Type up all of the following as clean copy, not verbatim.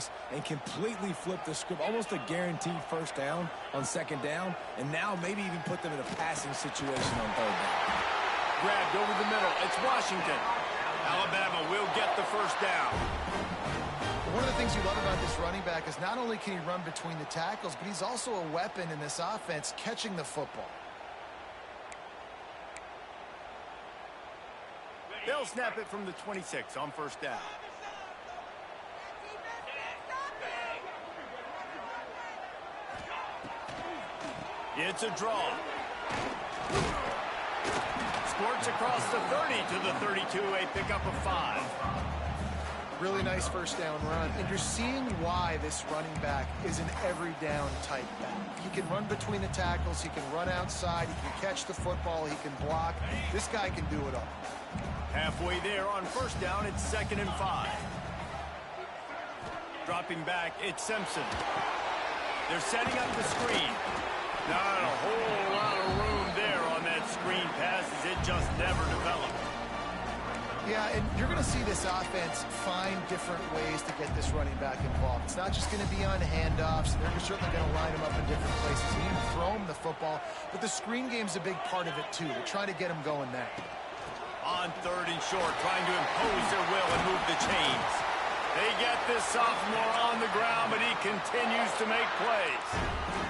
cross and completely flip the script. Almost a guaranteed first down on second down, and now maybe even put them in a passing situation on third down. Grabbed over the middle. It's Washington. Alabama will get the first down. One of the things you love about this running back is not only can he run between the tackles, but he's also a weapon in this offense catching the football. They'll snap it from the 26 on first down. It's a draw. Squirts across the 30 to the 32, a pickup of 5. Really nice first down run, and you're seeing why this running back is an every down type back. He can run between the tackles, he can run outside, he can catch the football, he can block. This guy can do it all. Halfway there on first down, it's 2nd and 5. Dropping back, it's Simpson. They're setting up the screen. Not a whole lot of room there on that screen pass as it just never developed. Yeah, and you're going to see this offense find different ways to get this running back involved. It's not just going to be on handoffs. They're certainly going to line him up in different places and even throw him the football. But the screen game's a big part of it, too. They're trying to get him going there. On 3rd and short, trying to impose their will and move the chains. They get this sophomore on the ground, but he continues to make plays.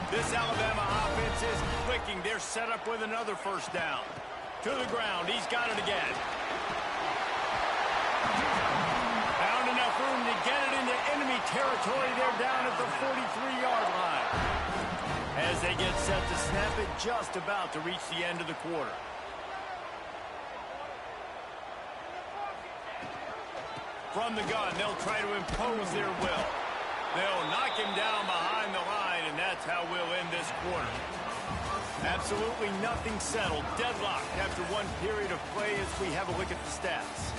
This Alabama offense is clicking. They're set up with another first down. To the ground, he's got it again. Found enough room to get it into enemy territory. They're down at the 43-yard line. As they get set to snap it, just about to reach the end of the quarter. From the gun, they'll try to impose their will. They'll knock him down behind the line, and that's how we'll end this quarter. Absolutely nothing settled. Deadlocked after one period of play as we have a look at the stats.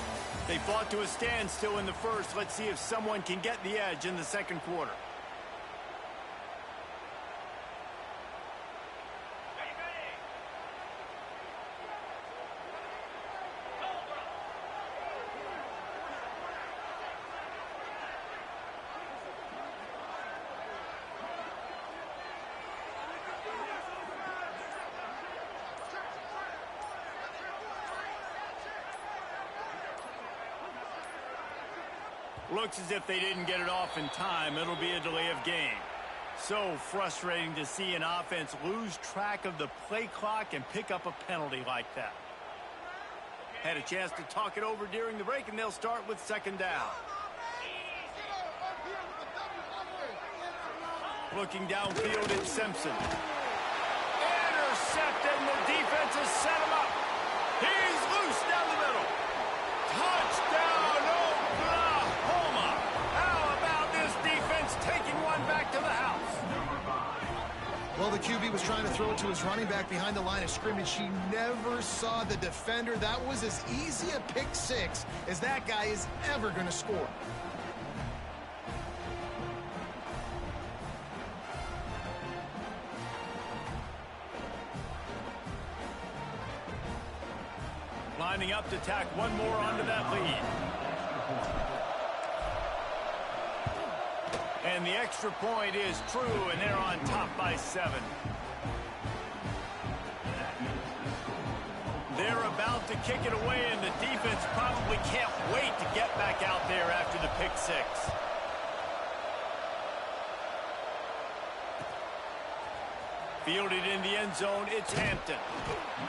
They fought to a standstill in the first. Let's see if someone can get the edge in the second quarter. Looks as if they didn't get it off in time. It'll be a delay of game. So frustrating to see an offense lose track of the play clock and pick up a penalty like that. Had a chance to talk it over during the break, and they'll start with 2nd down. Looking downfield, it's Simpson. Intercepted, and the defense has set him up. He's loose down the middle. Touchdown, Oklahoma! How about this defense taking one back to the house? Well, the QB was trying to throw it to his running back behind the line of scrimmage. He never saw the defender. That was as easy a pick six as that guy is ever going to score. Lining up to tack one more onto that lead. And the extra point is true, and they're on top by 7. They're about to kick it away, and the defense probably can't wait to get back out there after the pick six. Fielded in the end zone, it's Hampton.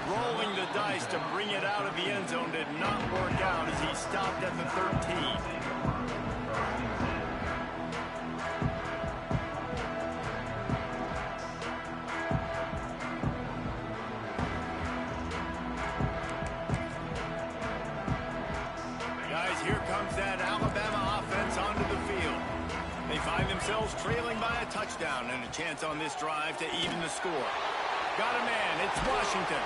Rolling the dice to bring it out of the end zone did not work out as he stopped at the 13. Guys, here comes that Alabama offense onto the field. They find themselves trailing by a touchdown and a chance on this drive to even the score. Got a man, it's Washington.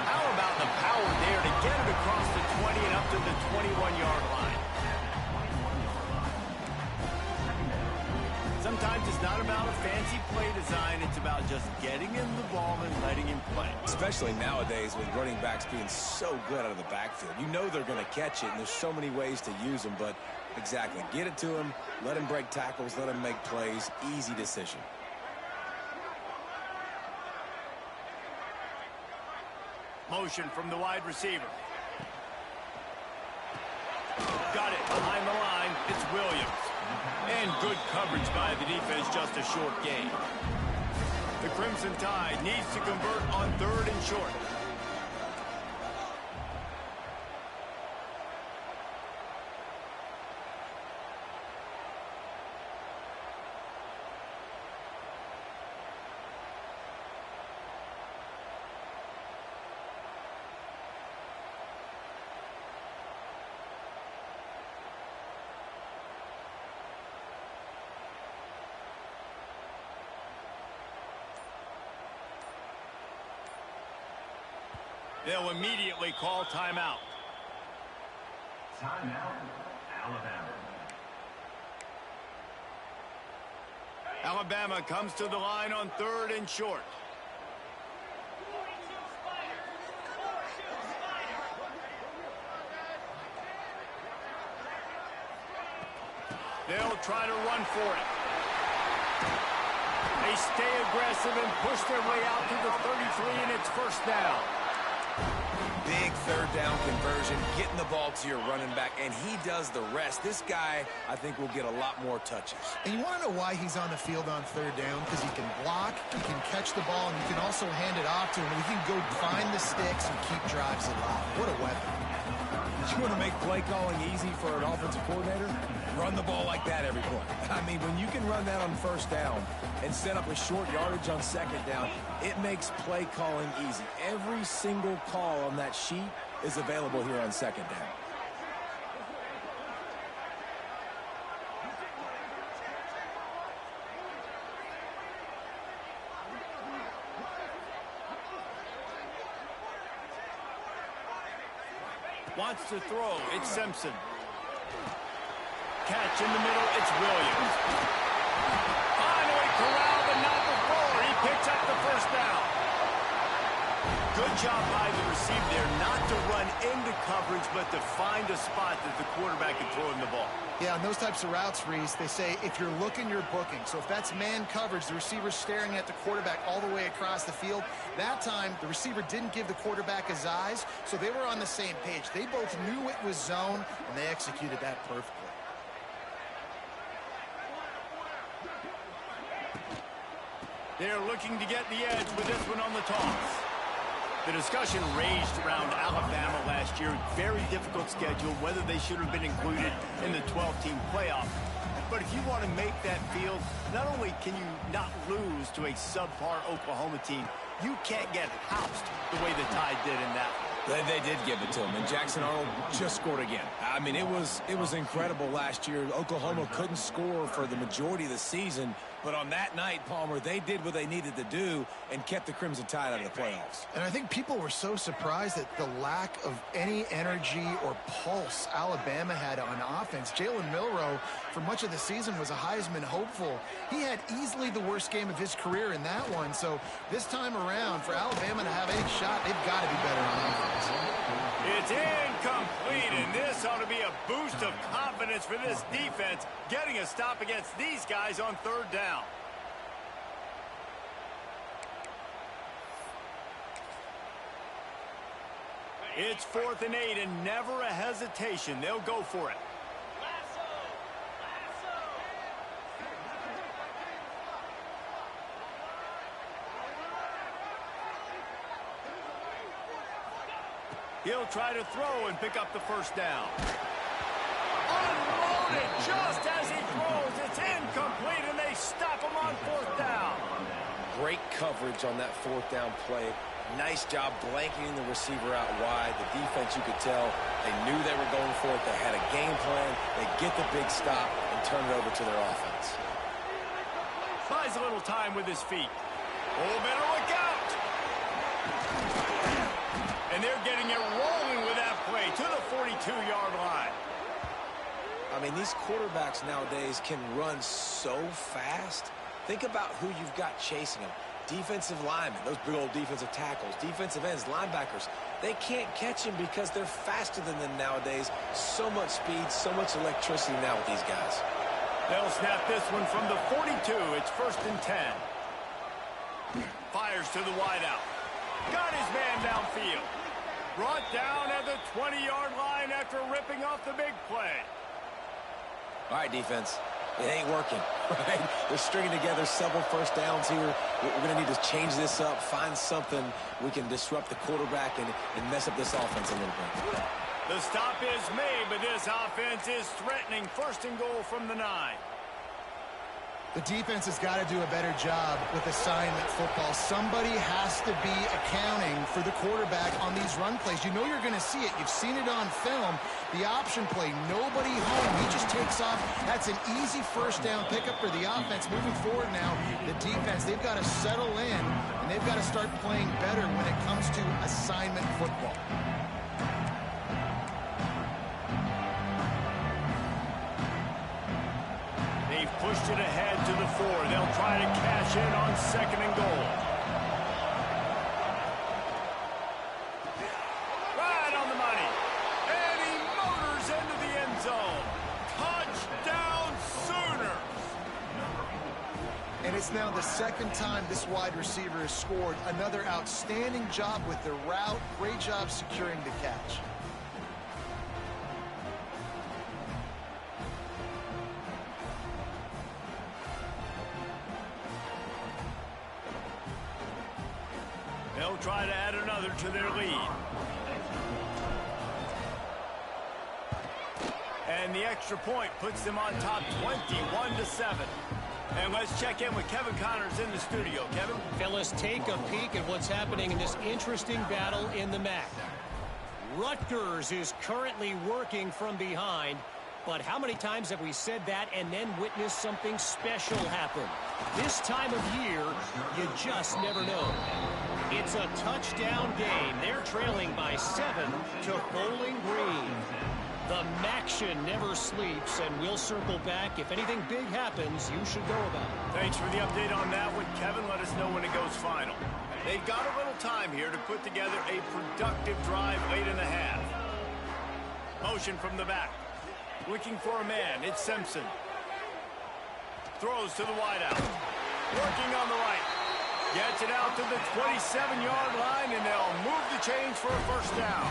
How about the power there to get it across the 20 and up to the 21-yard line? Sometimes it's not about a fancy play design, it's about just getting him the ball and letting him play. Especially nowadays with running backs being so good out of the backfield. You know they're going to catch it, and there's so many ways to use them, but Exactly. Get it to him. Let him break tackles. Let him make plays. Easy decision. Motion from the wide receiver. Got it behind the line. It's Williams. And good coverage by the defense, just a short gain. The Crimson Tide needs to convert on 3rd and short. They'll immediately call timeout. Timeout, Alabama. Alabama comes to the line on 3rd and short. They'll try to run for it. They stay aggressive and push their way out to the 33, and it's first down. Big 3rd down conversion, getting the ball to your running back, and he does the rest. This guy, I think, will get a lot more touches. And you want to know why he's on the field on 3rd down? Because he can block, he can catch the ball, and you can also hand it off to him. He can go find the sticks and keep drives alive. What a weapon. You want to make play calling easy for an offensive coordinator? Run the ball like that every point. I mean, when you can run that on 1st down and set up a short yardage on 2nd down, it makes play calling easy. Every single call on that sheet is available here on 2nd down. Wants to throw. It's Simpson. Catch in the middle. It's Williams. Finally corralled and not before. He picks up the 1st down. Good job by the receiver there not to run into coverage, but to find a spot that the quarterback can throw him the ball. Yeah, on those types of routes, Reese, they say if you're looking, you're booking. So if that's man coverage, the receiver's staring at the quarterback all the way across the field. That time, the receiver didn't give the quarterback his eyes, so they were on the same page. They both knew it was zone, and they executed that perfectly. They're looking to get the edge with this one on the toss. The discussion raged around Alabama last year. Very difficult schedule, whether they should have been included in the 12-team playoff. But if you want to make that field, not only can you not lose to a subpar Oklahoma team, you can't get housed the way the Tide did in that one. They did give it to him, and Jackson Arnold just scored again. I mean, it was incredible last year. Oklahoma couldn't score for the majority of the season, but on that night, Palmer, they did what they needed to do and kept the Crimson Tide out of the playoffs. And I think people were so surprised at the lack of any energy or pulse Alabama had on offense. Jalen Milroe, for much of the season, was a Heisman hopeful. He had easily the worst game of his career in that one. So this time around, for Alabama to have any shot, they've got to be better on offense. It's incomplete, and this ought to be a boost of confidence for this defense, getting a stop against these guys on 3rd down. It's 4th and 8, and never a hesitation. They'll go for it. He'll try to throw and pick up the 1st down. Unloaded just as he throws. It's incomplete, and they stop him on 4th down. Great coverage on that 4th down play. Nice job blanketing the receiver out wide. The defense, you could tell, they knew they were going for it. They had a game plan. They get the big stop and turn it over to their offense. Buys a little time with his feet. Oh, better look out. And they're getting it rolling with that play to the 42-yard line. I mean, these quarterbacks nowadays can run so fast. Think about who you've got chasing them. Defensive linemen, those big old defensive tackles, defensive ends, linebackers. They can't catch him because they're faster than them nowadays. So much speed, so much electricity now with these guys. They'll snap this one from the 42. It's 1st and 10. Fires to the wideout. Got his man downfield. Brought down at the 20-yard line after ripping off the big play. All right, defense. It ain't working, right? They're stringing together several first downs here. We're going to need to change this up, find something we can disrupt the quarterback and mess up this offense a little bit. The stop is made, but this offense is threatening. 1st and goal from the 9. The defense has got to do a better job with assignment football. Somebody has to be accounting for the quarterback on these run plays. You know you're going to see it. You've seen it on film. The option play, nobody home. He just takes off. That's an easy first down pickup for the offense. Moving forward now, the defense, they've got to settle in, and they've got to start playing better when it comes to assignment football. They've pushed it ahead to the 4. They'll try to cash in on 2nd and goal. Right on the money. And he motors into the end zone. Touchdown Sooners. And it's now the 2nd time this wide receiver has scored. Another outstanding job with the route. Great job securing the catch. They'll try to add another to their lead. And the extra point puts them on top 21-7. And let's check in with Kevin Connors in the studio. Kevin? Fellas, take a peek at what's happening in this interesting battle in the MAC. Rutgers is currently working from behind, but how many times have we said that and then witnessed something special happen? This time of year, you just never know. It's a touchdown game. They're trailing by 7 to Bowling Green. The Maction never sleeps, and we'll circle back. If anything big happens, you should know about it. Thanks for the update on that one, Kevin. Let us know when it goes final. They've got a little time here to put together a productive drive late in the half. Motion from the back. Looking for a man. It's Simpson. Throws to the wideout. Working on the right. Gets it out to the 27-yard line, and they'll move the chains for a first down.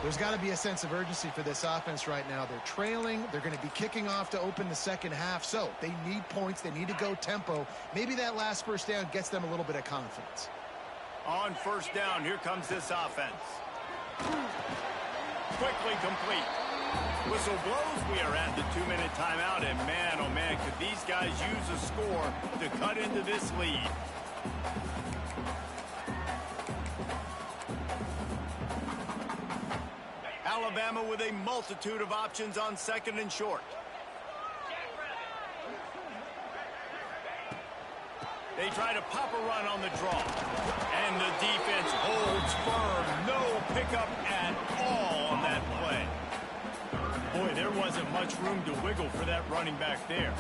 There's got to be a sense of urgency for this offense right now. They're trailing. They're going to be kicking off to open the second half. So they need points. They need to go tempo. Maybe that last first down gets them a little bit of confidence. On first down, here comes this offense. Quickly complete. Whistle blows. We are at the 2-minute timeout. And man, oh man, could these guys use a score to cut into this lead. Alabama with a multitude of options on 2nd and short. They try to pop a run on the draw. And the defense holds firm. No pickup at all on that play. Boy, there wasn't much room to wiggle for that running back there.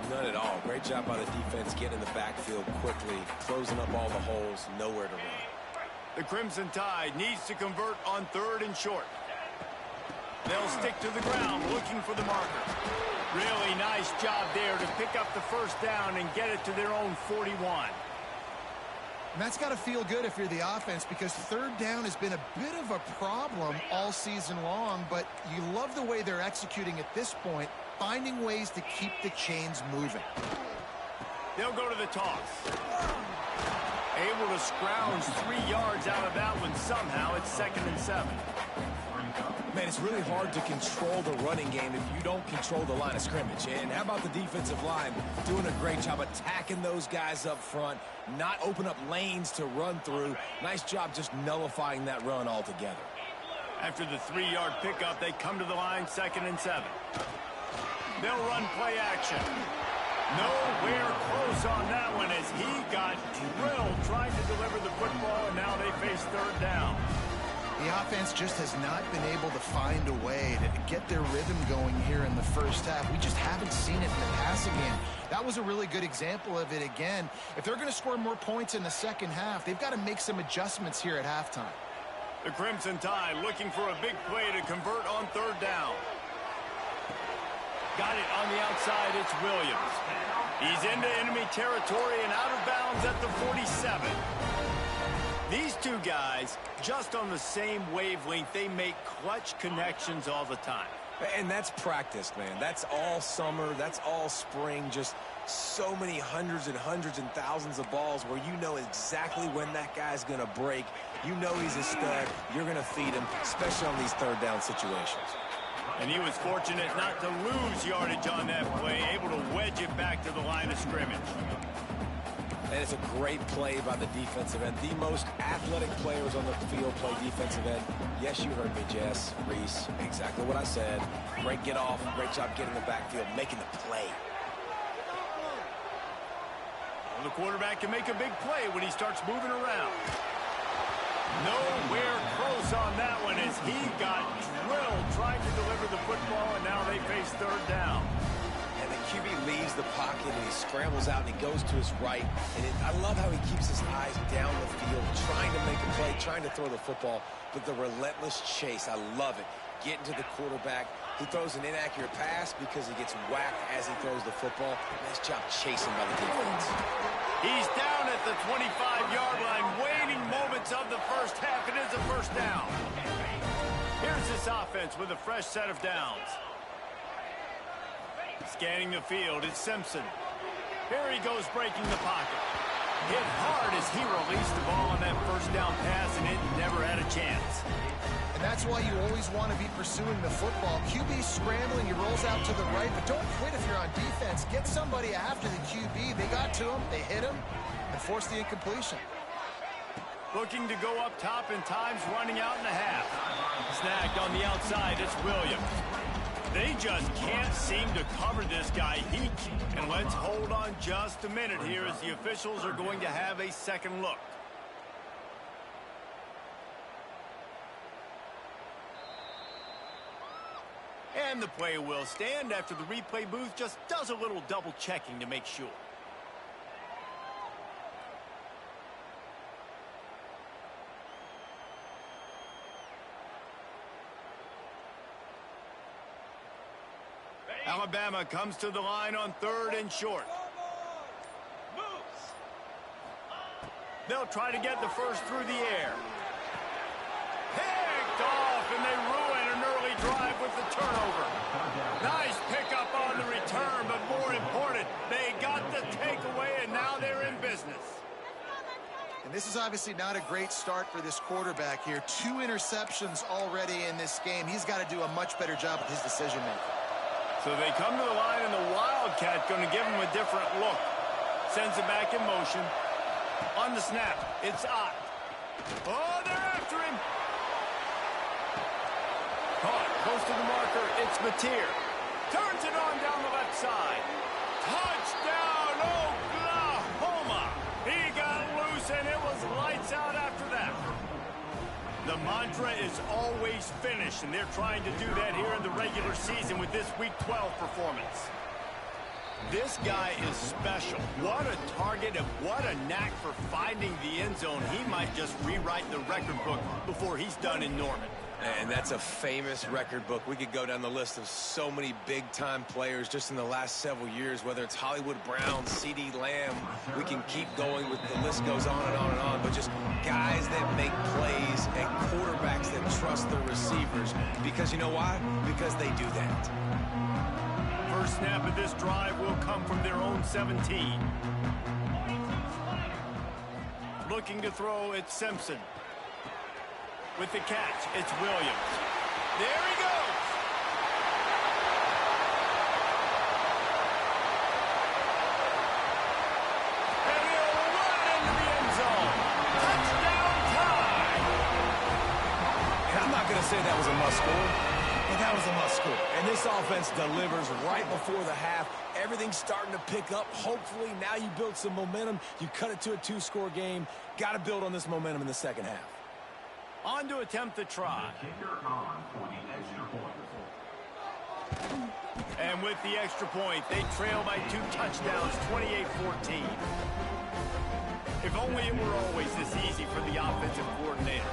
None at all. Great job by the defense getting in the backfield quickly, closing up all the holes, nowhere to run. The Crimson Tide needs to convert on 3rd and short. They'll stick to the ground looking for the marker. Really nice job there to pick up the first down and get it to their own 41. And that's got to feel good if you're the offense, because 3rd down has been a bit of a problem all season long, but you love the way they're executing at this point, finding ways to keep the chains moving. They'll go to the toss. Able to scrounge 3 yards out of that one somehow. It's 2nd and 7. Man, it's really hard to control the running game if you don't control the line of scrimmage. And how about the defensive line doing a great job attacking those guys up front, not open up lanes to run through. Nice job just nullifying that run altogether. After the 3-yard pickup, they come to the line, 2nd and 7. They'll run play action. Nowhere close on that one as he got drilled trying to deliver the football, and now they face 3rd down. The offense just has not been able to find a way to get their rhythm going here in the first half. We just haven't seen it in the passing game. That was a really good example of it again. If they're going to score more points in the second half, they've got to make some adjustments here at halftime. The Crimson Tide looking for a big play to convert on third down. Got it on the outside. It's Williams. He's into enemy territory and out of bounds at the 47. These two guys, just on the same wavelength, they make clutch connections all the time. And that's practice, man. That's all summer. That's all spring. Just so many hundreds and thousands of balls where you know exactly when that guy's going to break. You know he's a stud. You're going to feed him, especially on these third down situations. And he was fortunate not to lose yardage on that play, able to wedge it back to the line of scrimmage. And it's a great play by the defensive end. The most athletic players on the field play defensive end. Yes, you heard me, Jess, Reese. Exactly what I said. Great get off. Great job getting the backfield, making the play. Well, the quarterback can make a big play when he starts moving around. Nowhere close on that one as he got drilled trying to deliver the football, and now they face third down. And the QB leaves the pocket and he scrambles out and he goes to his right. And I love how he keeps his eyes down the field, trying to make a play, trying to throw the football, but the relentless chase, I love it. Getting to the quarterback. He throws an inaccurate pass because he gets whacked as he throws the football. Nice job chasing by the defense. He's down at the 25-yard line, waning moments of the first half. It is a first down. Here's this offense with a fresh set of downs. Scanning the field, it's Simpson. Here he goes breaking the pocket. Hit hard as he released the ball on that first down pass, and it never had a chance. And that's why you always want to be pursuing the football. QB scrambling, he rolls out to the right, but don't quit if you're on defense. Get somebody after the QB. They got to him, they hit him, and forced the incompletion. Looking to go up top in times, running out in the half. Snagged on the outside, it's Williams. They just can't seem to cover this guy. And let's hold on just a minute here as the officials are going to have a second look. And the play will stand after the replay booth just does a little double checking to make sure. Alabama comes to the line on third and short. They'll try to get the first through the air. Picked off, and they ruin an early drive with the turnover. Nice pickup on the return, but more important, they got the takeaway, and now they're in business. And this is obviously not a great start for this quarterback here. 2 interceptions already in this game. He's got to do a much better job with his decision-making. So they come to the line, and the Wildcat going to give him a different look. Sends it back in motion. On the snap, it's Ott. Oh, they're after him. Caught close to the marker, it's Mateer. Turns it on down the left side. Touchdown, Oklahoma. He got loose, and it was lights out after that. The mantra is always finish, and they're trying to do that here in the regular season with this Week 12 performance. This guy is special. What a target and what a knack for finding the end zone. He might just rewrite the record book before he's done in Norman. And that's a famous record book. We could go down the list of so many big-time players just in the last several years, whether it's Hollywood Brown, C.D. Lamb. We can keep going with the list goes on and on and on, but just guys that make plays and quarterbacks that trust their receivers. Because you know why? Because they do that. First snap of this drive will come from their own 17. Looking to throw, it's Simpson. With the catch, it's Williams. There he goes. And he'll run it into the end zone. Touchdown time. And I'm not going to say that was a must-score, but that was a must-score. And this offense delivers right before the half. Everything's starting to pick up. Hopefully, now you build some momentum. You cut it to a 2-score game. Got to build on this momentum in the second half. On to attempt the try. Kicker on for the extra point. And with the extra point, they trail by 2 touchdowns, 28-14. If only it were always this easy for the offensive coordinator.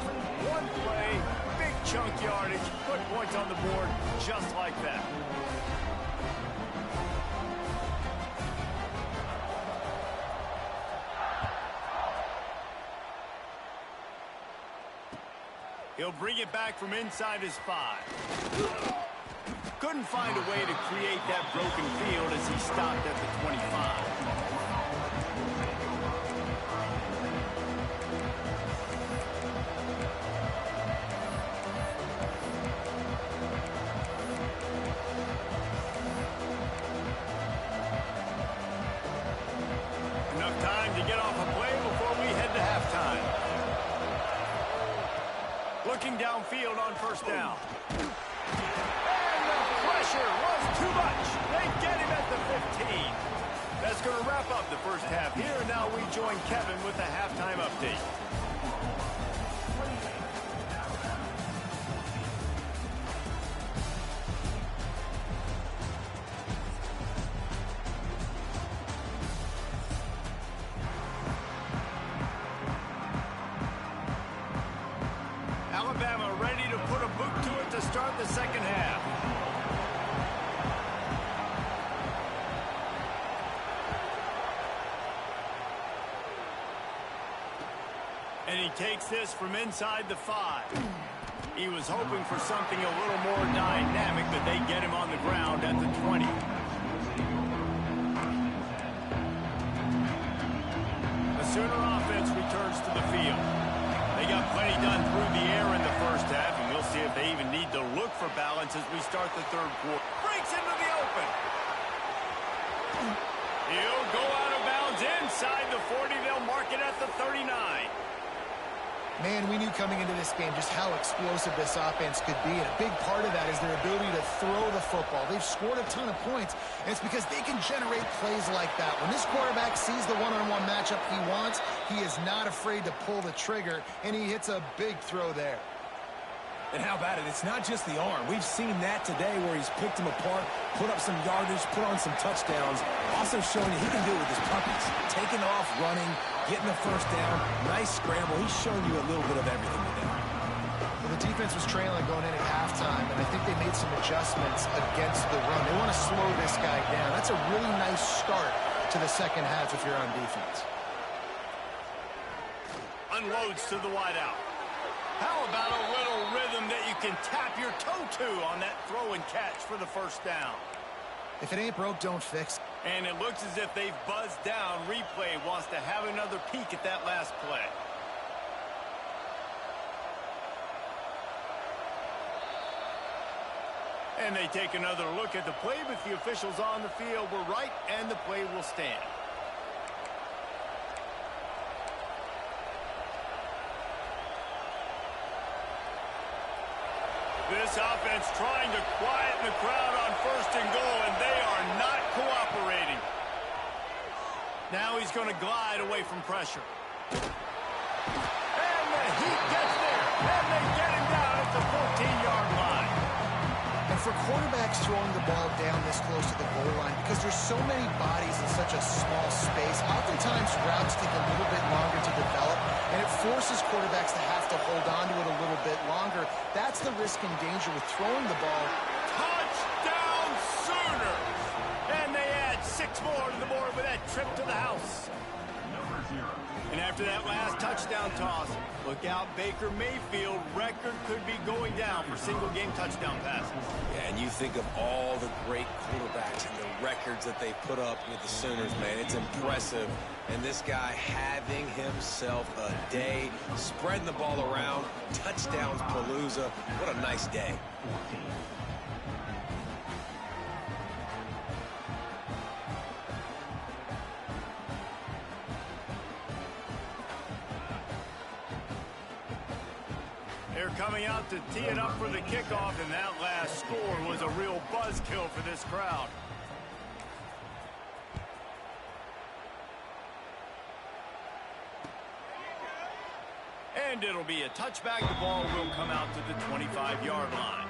One play, big chunk yardage, put points on the board just like that. He'll bring it back from inside his 5. Couldn't find a way to create that broken field as he stopped at the 25. Enough time to get off a play before we head to halftime. Looking downfield on first down. And the pressure was too much. They get him at the 15. That's going to wrap up the first half here. And now we join Kevin with the halftime update. Alabama ready to put a boot to it to start the second half. And he takes this from inside the 5. He was hoping for something a little more dynamic, but they get him on the ground at the 20. The Sooner offense returns to the field. They got plenty done through the air in the first half, and we'll see if they even need to look for balance as we start the third quarter. Breaks into the open. He'll go out of bounds inside the 40. They'll mark it at the 39. Man, we knew coming into this game just how explosive this offense could be, and a big part of that is their ability to throw the football. They've scored a ton of points, and it's because they can generate plays like that. When this quarterback sees the one-on-one matchup he wants, he is not afraid to pull the trigger, and he hits a big throw there. And how about it? It's not just the arm. We've seen that today where he's picked them apart, put up some yardage, put on some touchdowns. Also showing that he can do it with his puppies. Taking off, running, getting the first down. Nice scramble. He's shown you a little bit of everything today. Well, the defense was trailing going in at halftime, and I think they made some adjustments against the run. They want to slow this guy down. That's a really nice start to the second half if you're on defense. Unloads to the wideout. How about a little rhythm that you can tap your toe to on that throw and catch for the first down? If it ain't broke, don't fix it. And it looks as if they've buzzed down. Replay wants to have another peek at that last play. And they take another look at the play, but the officials on the field were right, and the play will stand. This offense trying to quieten the crowd on first and goal, and they are not cooperating. Now he's going to glide away from pressure. And the Heat gets there, and they get him down at the 14-yard line. And for quarterbacks throwing the ball down this close to the goal line, because there's so many bodies in such a small space, oftentimes routes take a little bit longer to develop, and it forces quarterbacks to have to hold on to it a little bit longer. That's the risk and danger with throwing the ball. Touchdown Sooners! And they add 6 more to the board with that trip to the house. And after that last touchdown toss, look out, Baker Mayfield record could be going down for single-game touchdown passes. Yeah, and you think of all the great quarterbacks and the records that they put up with the Sooners, man. It's impressive. And this guy having himself a day, spreading the ball around, touchdowns palooza. What a nice day. They're coming out to tee it up for the kickoff, and that last score was a real buzzkill for this crowd. And it'll be a touchback. The ball will come out to the 25-yard line.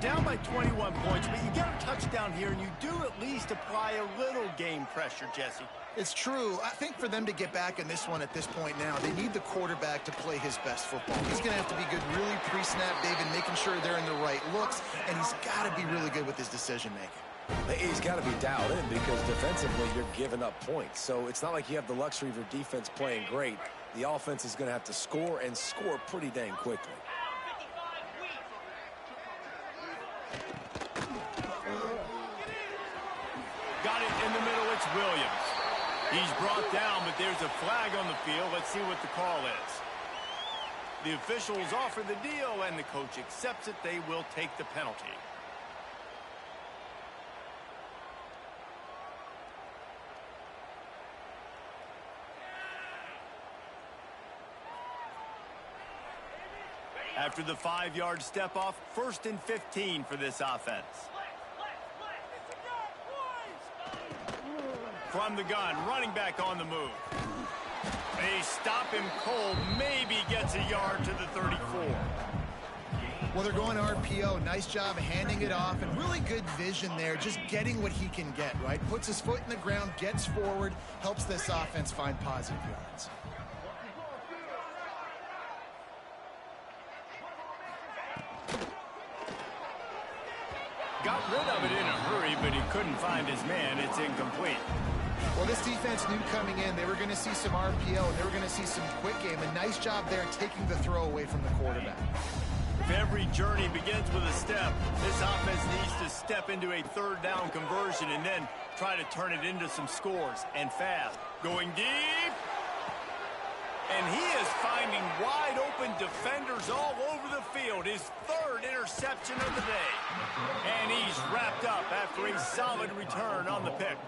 down by 21 points, but you get a touchdown here, and you do at least apply a little game pressure, Jesse. It's true. I think for them to get back in this one at this point now, they need the quarterback to play his best football. He's going to have to be good really pre-snap, David, making sure they're in the right looks, and he's got to be really good with his decision-making. He's got to be dialed in because defensively you're giving up points. So it's not like you have the luxury of your defense playing great. The offense is going to have to score and score pretty dang quickly. Got it in the middle. It's Williams. He's brought down, but there's a flag on the field. Let's see what the call is. The officials offer the deal, and the coach accepts it. They will take the penalty. After the 5-yard step off, 1st and 15 for this offense. From the gun, running back on the move. They stop him cold, maybe gets a yard to the 34. Well, they're going RPO. Nice job handing it off, and really good vision there, just getting what he can get, right? Puts his foot in the ground, gets forward, helps this offense find positive yards. Got rid of it in a hurry, but he couldn't find his man. It's incomplete. Well, this defense knew coming in they were going to see some RPO, and they were going to see some quick game. A nice job there taking the throw away from the quarterback. If every journey begins with a step, this offense needs to step into a 3rd down conversion and then try to turn it into some scores, and fast. Going deep. And he is finding wide open defenders all over the field. His 3rd interception of the day. And he's wrapped up after a solid return on the pick.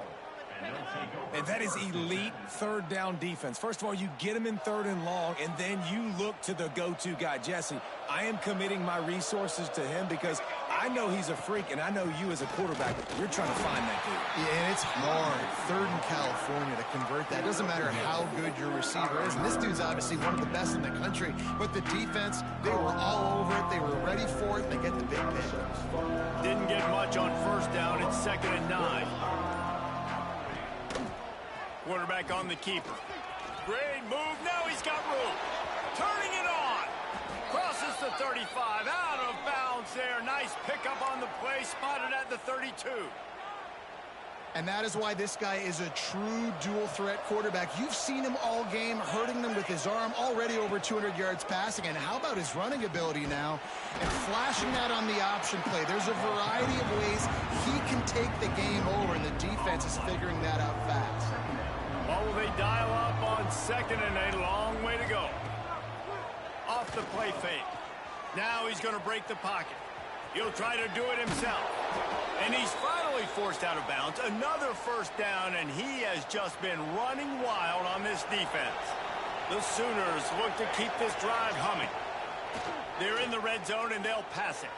And that is elite 3rd down defense. First of all, you get him in 3rd and long, and then you look to the go-to guy, Jesse. I am committing my resources to him because I know he's a freak, and I know you as a quarterback, you're trying to find that dude. Yeah, and it's hard, 3rd in California, to convert that. It doesn't matter how good your receiver is, and this dude's obviously one of the best in the country, but the defense, they were all over it, they were ready for it, and they get the big pick. Didn't get much on 1st down. It's 2nd and 9. Quarterback on the keeper. Great move. Now he's got room. Turning it on. Crosses the 35. Out of bounds there. Nice pickup on the play. Spotted at the 32. And that is why this guy is a true dual-threat quarterback. You've seen him all game, hurting them with his arm, already over 200 yards passing. And how about his running ability now? And flashing that on the option play. There's a variety of ways he can take the game over, and the defense is figuring that out fast. What will they dial up on 2nd and a long way to go? Off the play fake. Now he's going to break the pocket. He'll try to do it himself. And he's finally forced out of bounds. Another 1st down, and he has just been running wild on this defense. The Sooners look to keep this drive humming. They're in the red zone, and they'll pass it.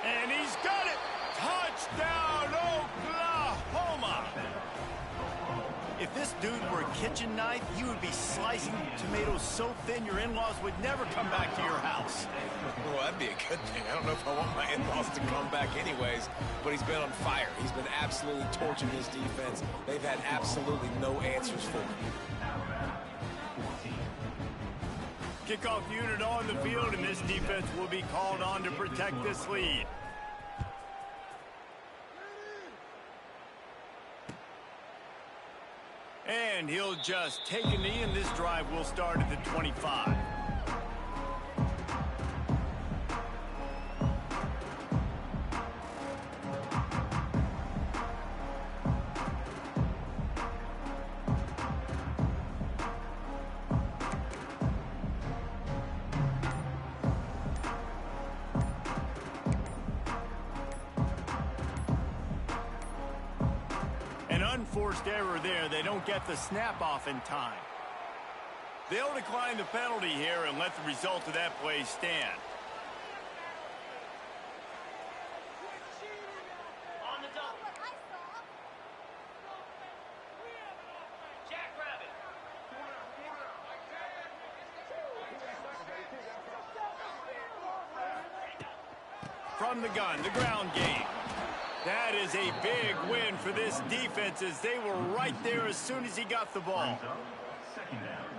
And he's got it! Touchdown, Oklahoma! If this dude were a kitchen knife, you would be slicing tomatoes so thin your in-laws would never come back to your house. Well, that'd be a good thing. I don't know if I want my in-laws to come back anyways, but he's been on fire. He's been absolutely torching his defense. They've had absolutely no answers for him. Kickoff unit on the field, and this defense will be called on to protect this lead. And he'll just take a knee, and this drive will start at the 25. Unforced error there. They don't get the snap off in time. They'll decline the penalty here and let the result of that play stand. from the gun, the ground game. That is a big win for this defense as they were right there as soon as he got the ball.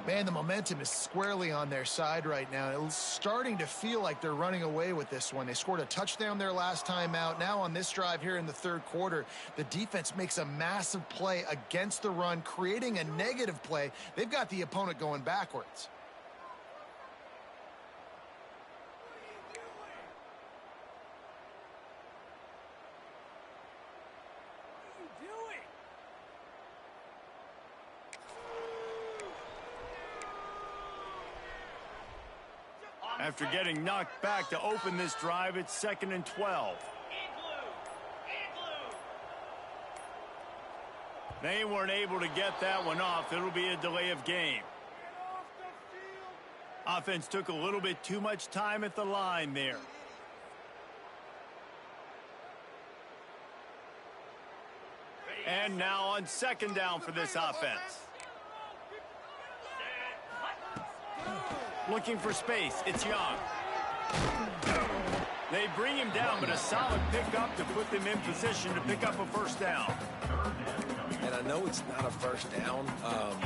Man, the momentum is squarely on their side right now. It's starting to feel like they're running away with this one. They scored a touchdown their last time out. Now on this drive here in the third quarter, the defense makes a massive play against the run, creating a negative play. They've got the opponent going backwards. After getting knocked back to open this drive, it's 2nd and 12. They weren't able to get that one off. It'll be a delay of game. Offense took a little bit too much time at the line there. And now on 2nd down for this offense. Looking for space. It's Young. They bring him down, but a solid pickup to put them in position to pick up a first down. And I know it's not a first down,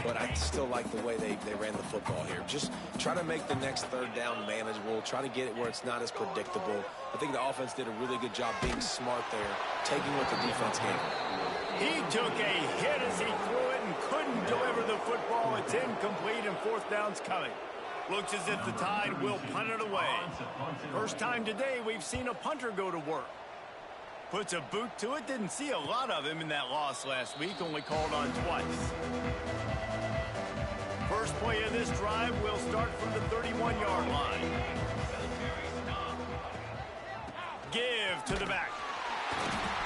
but I still like the way they ran the football here. Just try to make the next 3rd down manageable. Try to get it where it's not as predictable. I think the offense did a really good job being smart there, taking what the defense gave them. He took a hit as he threw it and couldn't deliver the football. It's incomplete and 4th down's coming. Looks as if the Tide will punt it away. First time today we've seen a punter go to work. Puts a boot to it. Didn't see a lot of him in that loss last week. Only called on twice. First play of this drive will start from the 31-yard line. Give to the back.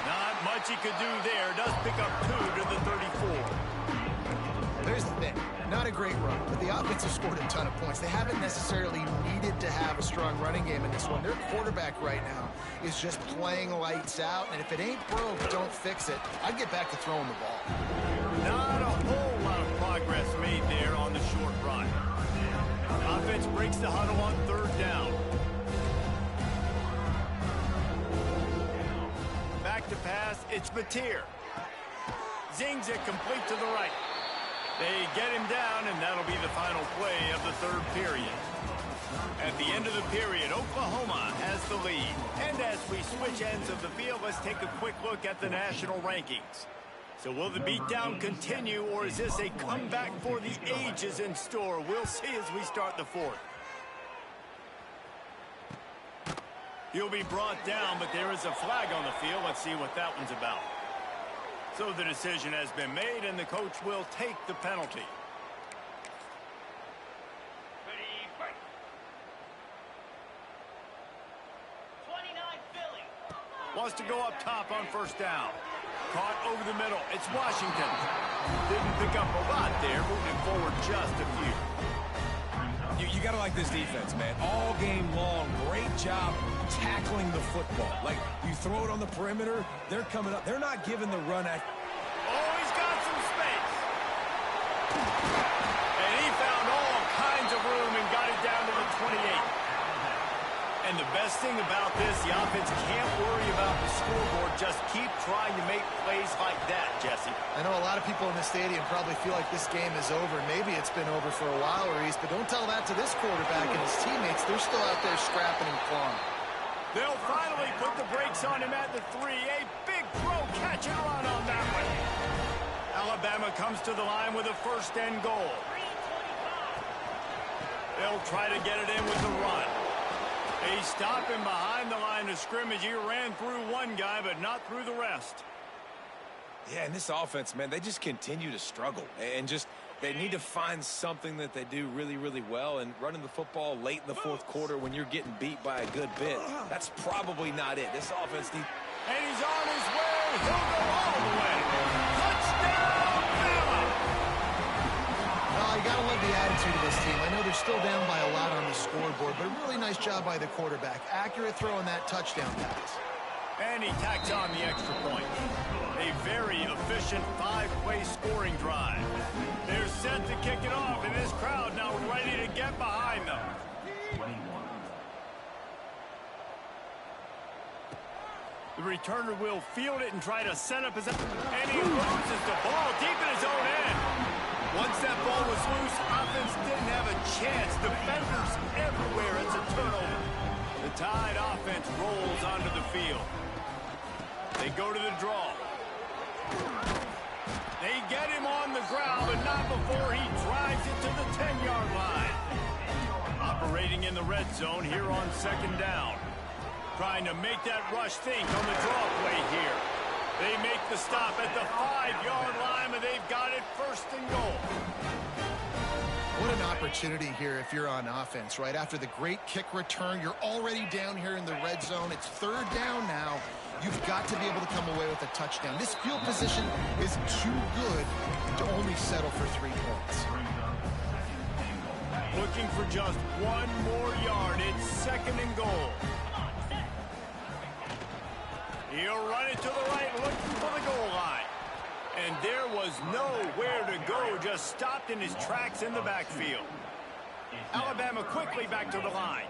Not much he could do there. Does pick up 2 to the 34. There's the thing. Not a great run, but the offense has scored a ton of points. They haven't necessarily needed to have a strong running game in this one. Their quarterback right now is just playing lights out, and if it ain't broke, don't fix it. I'd get back to throwing the ball. Not a whole lot of progress made there on the short run. Offense breaks the huddle on 3rd down. Back to pass, it's Mateer. Zings it complete to the right. They get him down, and that'll be the final play of the 3rd period. At the end of the period, Oklahoma has the lead. And as we switch ends of the field, let's take a quick look at the national rankings. So will the beatdown continue, or is this a comeback for the ages in store? We'll see as we start the 4th. He'll be brought down, but there is a flag on the field. Let's see what that one's about. So the decision has been made, and the coach will take the penalty. Ready, break. 29 Philly. Wants to go up top on 1st down. Caught over the middle. It's Washington. Didn't pick up a lot there, moving forward just a few. You got to like this defense, man. All game long, great job tackling the football. Like, you throw it on the perimeter, they're coming up. They're not giving the run at... Oh, he's got some space. And he found all kinds of room and got it down to the 28. And the best thing about this, the offense can't worry about the scoreboard. Just keep trying to make plays like that, Jesse. I know a lot of people in the stadium probably feel like this game is over. Maybe it's been over for a while, Reese, but don't tell that to this quarterback and his teammates. They're still out there scrapping and clawing. They'll finally put the brakes on him at the 3. A big throw, catch and run on that one. Alabama comes to the line with a 1st and goal. They'll try to get it in with the run. They stop him behind the line of scrimmage. He ran through one guy, but not through the rest. Yeah, and this offense, man, they just continue to struggle. And just, they need to find something that they do really, really well. And running the football late in the 4th quarter when you're getting beat by a good bit, that's probably not it. This offense needs... And he's on his way. He'll go all the way. Touchdown, Bama! Oh, you got to love the attitude of this team. I know they're still down by a lot on the scoreboard, but a really nice job by the quarterback. Accurate throw on that touchdown pass. And he tacks on the extra point. A very efficient 5-play scoring drive. They're set to kick it off, and this crowd now ready to get behind them. The returner will field it and try to set up his... And he loses the ball deep in his own end. Once that ball was loose, offense didn't have a chance. Defenders everywhere. It's a turnover. The Tide offense rolls onto the field. They go to the draw. They get him on the ground, but not before he drives it to the 10-yard line. Operating in the red zone here on second down. Trying to make that rush think on the draw play here. They make the stop at the 5-yard line, and they've got it first and goal. What an opportunity here if you're on offense, right? After the great kick return, you're already down here in the red zone. It's third down now. You've got to be able to come away with a touchdown. This field position is too good to only settle for 3 points. Looking for just one more yard. It's second and goal. He'll run it to the right, looking for the goal line. And there was nowhere to go, just stopped in his tracks in the backfield. Alabama quickly back to the line.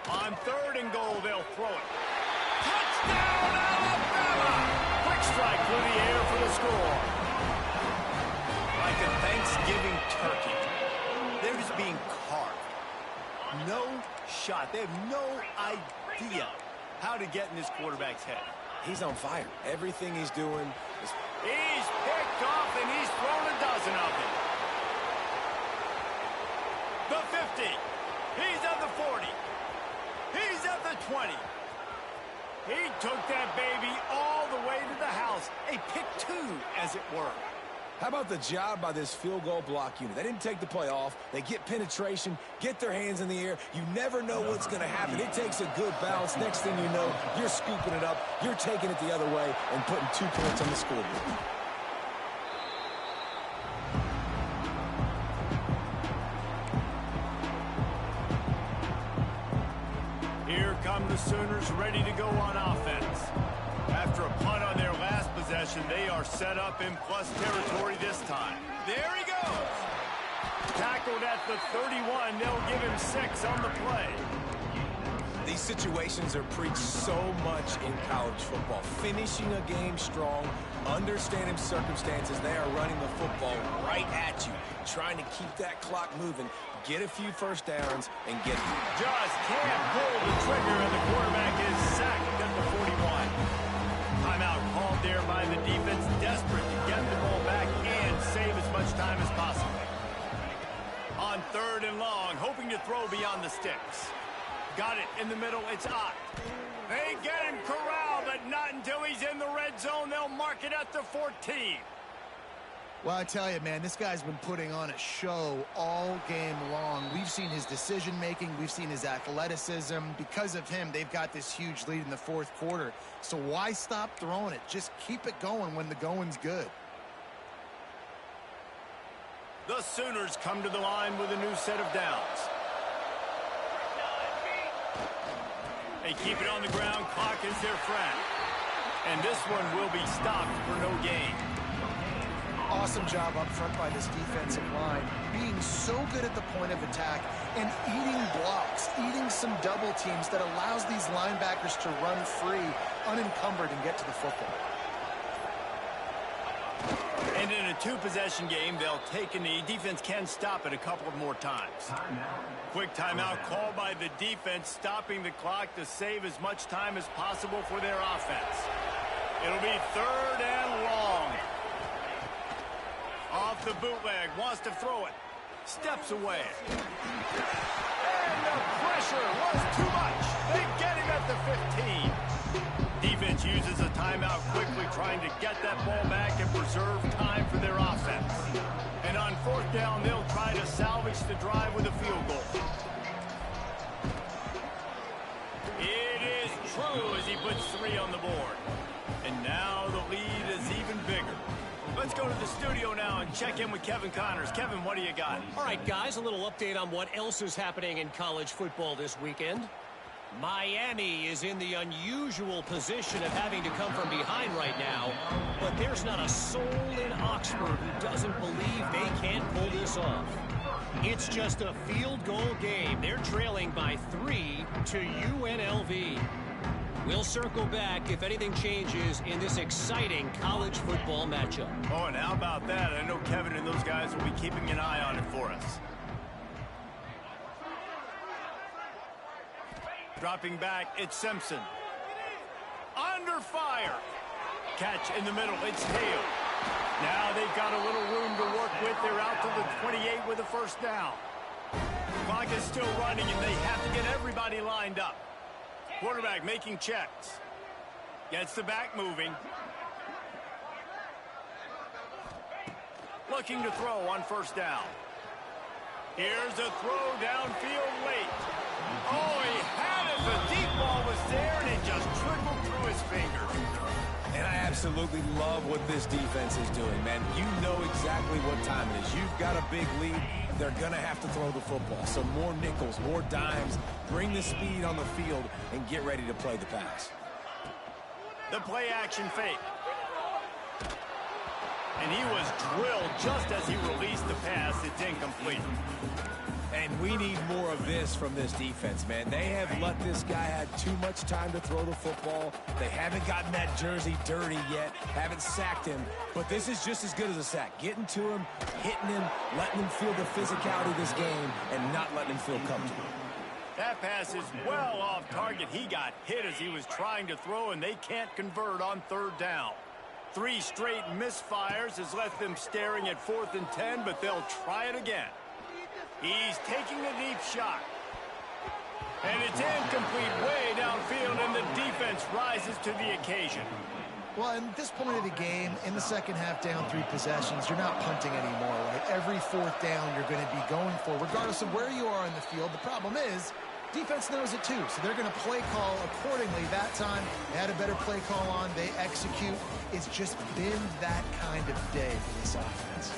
On third and goal, they'll throw it. Touchdown, Alabama! Quick strike through the air for the score. Like a Thanksgiving turkey, they're just being carved. No shot. They have no idea How to get in this quarterback's head. He's on fire. Everything he's doing is... He's picked off, and he's thrown a dozen of them. The 50. He's at the 40. He's at the 20. He took that baby all the way to the house. A pick 2, as it were. How about the job by this field goal block unit? They didn't take the play off. They get penetration, get their hands in the air. You never know what's going to happen. It takes a good bounce. Next thing you know, you're scooping it up. You're taking it the other way and putting 2 points on the scoreboard. Here come the Sooners ready to go on offense. After a punt on their last possession, they are set up in plus territory this time. There he goes. Tackled at the 31. They'll give him 6 on the play. These situations are preached so much in college football. Finishing a game strong, understanding circumstances. They are running the football right at you, trying to keep that clock moving, get a few first downs, and get it. Just can't pull the trigger, and the quarterback is sacked at the 41. Timeout called there by the defense, desperate to get the ball back and save as much time as possible. On third and long, hoping to throw beyond the sticks. Got it in the middle, it's Ott. They get him corralled, but not until he's in the red zone. They'll mark it at the 14. Well, I tell you, man, this guy's been putting on a show all game long. We've seen his decision-making. We've seen his athleticism. Because of him, they've got this huge lead in the fourth quarter. So why stop throwing it? Just keep it going when the going's good. The Sooners come to the line with a new set of downs. They keep it on the ground. Clock is their friend. And this one will be stopped for no gain. Awesome job up front by this defensive line, being so good at the point of attack and eating blocks, eating some double teams that allows these linebackers to run free, unencumbered, and get to the football. And in a 2-possession game, they'll take a knee. Defense can stop it a couple of more times. Quick timeout called by the defense, stopping the clock to save as much time as possible for their offense. It'll be third and long. Off the bootleg, wants to throw it. Steps away. And the pressure was too much. They get him at the 15. Defense uses a timeout quickly, trying to get that ball back and preserve time for their offense. And on fourth down, they'll try to salvage the drive with a field goal. It is true as he puts 3 on the board. And now the lead is even bigger. Let's go to the studio now and check in with Kevin Connors. Kevin, what do you got? All right, guys, a little update on what else is happening in college football this weekend. Miami is in the unusual position of having to come from behind right now, but there's not a soul in Oxford who doesn't believe they can't pull this off. It's just a field goal game. They're trailing by 3 to UNLV. We'll circle back if anything changes in this exciting college football matchup. Oh, and how about that? I know Kevin and those guys will be keeping an eye on it for us. Dropping back, it's Simpson. Under fire. Catch in the middle, it's Hale. Now they've got a little room to work with. They're out to the 28 with a first down. Clock is still running, and they have to get everybody lined up. Quarterback making checks. Gets the back moving. Looking to throw on first down. Here's a throw downfield late. Oh, he had it. The deep ball was there, and it just trickled through his fingers. And I absolutely love what this defense is doing, man. You know exactly what time it is. You've got a big lead. They're going to have to throw the football. So more nickels, more dimes. Bring the speed on the field and get ready to play the pass. The play action fake. And he was drilled just as he released the pass. It's incomplete. And we need more of this from this defense, man. They have let this guy have too much time to throw the football. They haven't gotten that jersey dirty yet, haven't sacked him. But this is just as good as a sack. Getting to him, hitting him, letting him feel the physicality of this game, and not letting him feel comfortable. That pass is well off target. He got hit as he was trying to throw, and they can't convert on third down. 3 straight misfires has left them staring at 4th and 10, but they'll try it again. He's taking a deep shot. And it's incomplete way downfield, and the defense rises to the occasion. Well, at this point of the game, in the second half, down 3 possessions, you're not punting anymore, right? Every 4th down you're going to be going for, regardless of where you are in the field. The problem is, defense knows it too, so they're going to play call accordingly. That time, they had a better play call on. They execute. It's just been that kind of day for this offense.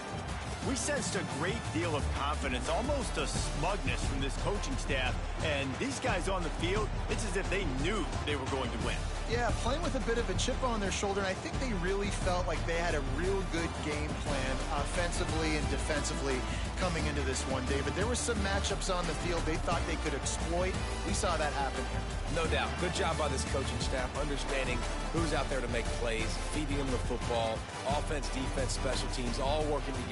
We sensed a great deal of confidence, almost a smugness from this coaching staff. And these guys on the field, it's as if they knew they were going to win. Yeah, playing with a bit of a chip on their shoulder, and I think they really felt like they had a real good game plan offensively and defensively coming into this one, David. There were some matchups on the field they thought they could exploit. We saw that happen here. No doubt. Good job by this coaching staff, understanding who's out there to make plays, feeding them the football, offense, defense, special teams, all working together.